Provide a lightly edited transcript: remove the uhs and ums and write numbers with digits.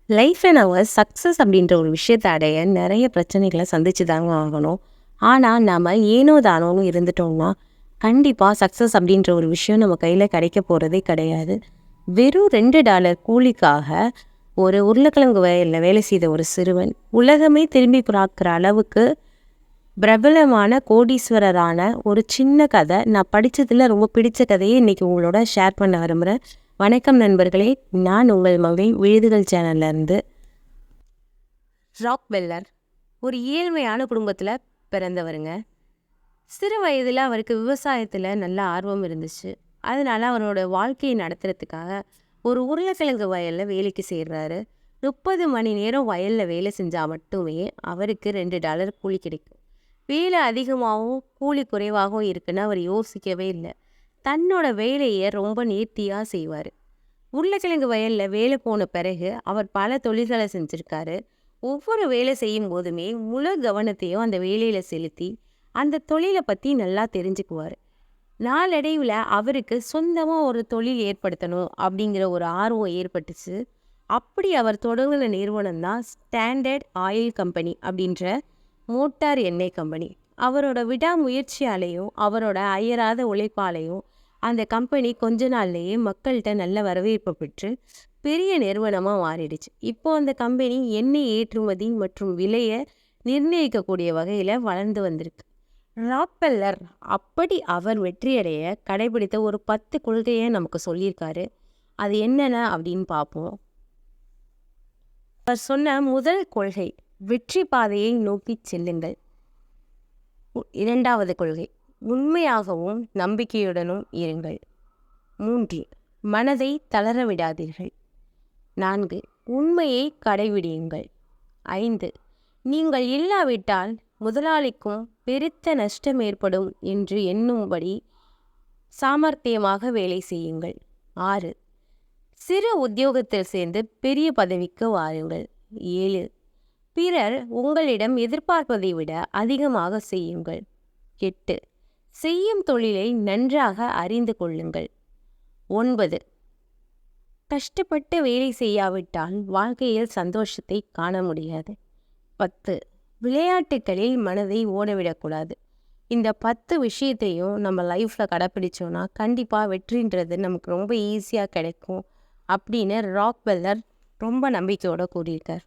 லைஃப்பில் நம்ம சக்ஸஸ் அப்படின்ற ஒரு விஷயத்தை அடைய நிறைய பிரச்சனைகளை சந்திச்சு தாங்க ஆகணும். ஆனால் நம்ம ஏனோ தானோன்னு இருந்துட்டோம்னா கண்டிப்பாக சக்ஸஸ் அப்படின்ற ஒரு விஷயம் நம்ம கையில் கிடைக்க போகிறதே கிடையாது. வெறும் $2 கூலிக்காக ஒரு உருளைக்கிழங்கு வயலில் வேலை செய்த ஒரு சிறுவன் உலகமே திரும்பி பார்க்குற அளவுக்கு பிரபலமான கோடீஸ்வரரான ஒரு சின்ன கதை நான் படித்ததில் ரொம்ப பிடிச்ச கதையை இன்றைக்கி உங்களோட ஷேர் பண்ண விரும்புகிறேன். வணக்கம் நண்பர்களே, நான் உங்கள் மகை விழுதுகள் சேனல்லேருந்து. ராக்வெல்லர் ஒரு ஏழ்மையான குடும்பத்தில் பிறந்தவருங்க. சிறு வயதில் அவருக்கு விவசாயத்தில் நல்ல ஆர்வம் இருந்துச்சு. அதனால அவரோட வாழ்க்கையை நடத்துறதுக்காக ஒரு உருளைக்கிழங்கு வயலில் வேலைக்கு சேர்றாரு. 30 மணி நேரம் வயலில் வேலை செஞ்சால் மட்டுமே அவருக்கு $2 கூலி கிடைக்கும். வேலை அதிகமாகவும் கூலி குறைவாகவும் இருக்குன்னு அவர் யோசிக்கவே இல்லை. தன்னோட வேலையை ரொம்ப நேர்த்தியாக செய்வார். உருளைக்கிழங்கு வயலில் வேலை போன பிறகு அவர் பல தொழில்களை செஞ்சுருக்காரு. ஒவ்வொரு வேலை செய்யும் போதுமே முழு கவனத்தையும் அந்த வேலையில் செலுத்தி அந்த தொழிலை பற்றி நல்லா தெரிஞ்சுக்குவார். நாளடைவில் அவருக்கு சொந்தமாக ஒரு தொழில் ஏற்படுத்தணும் அப்படிங்கிற ஒரு ஆர்வம் ஏற்பட்டுச்சு. அப்படி அவர் தொடங்கின நிறுவனம் தான் ஸ்டாண்டர்ட் ஆயில் கம்பெனி அப்படின்ற மோட்டார் எண்ணெய் கம்பெனி. அவரோட விடாமுயற்சியாலேயும் அவரோட அயராத உழைப்பாலையும் அந்த கம்பெனி கொஞ்ச நாள்லேயே மக்கள்கிட்ட நல்ல வரவேற்பு பெற்று பெரிய நிறுவனமாக மாறிடுச்சு. இப்போ அந்த கம்பெனி எண்ணெய் ஏற்றுமதி மற்றும் விலையை நிர்ணயிக்கக்கூடிய வகையில் வளர்ந்து வந்திருக்கு. ராக்வெல்லர் அப்படி அவர் வெற்றியடைய கடைபிடித்த ஒரு 10 கொள்கையை நமக்கு சொல்லியிருக்காரு. அது என்னென்ன அப்படின்னு பார்ப்போம். அவர் சொன்ன முதல் கொள்கை, வெற்றி பாதையை நோக்கி செல்லுங்கள். இரண்டாவது கொள்கை, உண்மையாகவும் நம்பிக்கையுடனும் இருங்கள். 3, மனதை தளர விடாதீர்கள். 4, உண்மையை கடைபிடியுங்கள். 5, நீங்கள் இல்லாவிட்டால் முதலாளிக்கும் பெருத்த நஷ்டம் ஏற்படும் என்று எண்ணும்படி சாமர்த்தியமாக வேலை செய்யுங்கள். 6, சிறு உத்தியோகத்தில் சேர்ந்து பெரிய பதவிக்கு வாருங்கள். 7, பிறர் உங்களிடம் எதிர்பார்ப்பதை விட அதிகமாக செய்யுங்கள். 8, செய்யும் தொழிலை நன்றாக அறிந்து கொள்ளுங்கள். 9, கஷ்டப்பட்டு வேலை செய்யாவிட்டால் வாழ்க்கையில் சந்தோஷத்தை காண முடியாது. 10, விளையாட்டுகளில் மனதை ஓடவிடக்கூடாது. இந்த 10 விஷயத்தையும் நம்ம லைஃப்பில் கடைப்பிடிச்சோன்னா கண்டிப்பாக வெற்றின்றது நமக்கு ரொம்ப ஈஸியாக கிடைக்கும் அப்படின்னு ராக்வெல்லர் ரொம்ப நம்பிக்கையோடு கூறியிருக்கார்.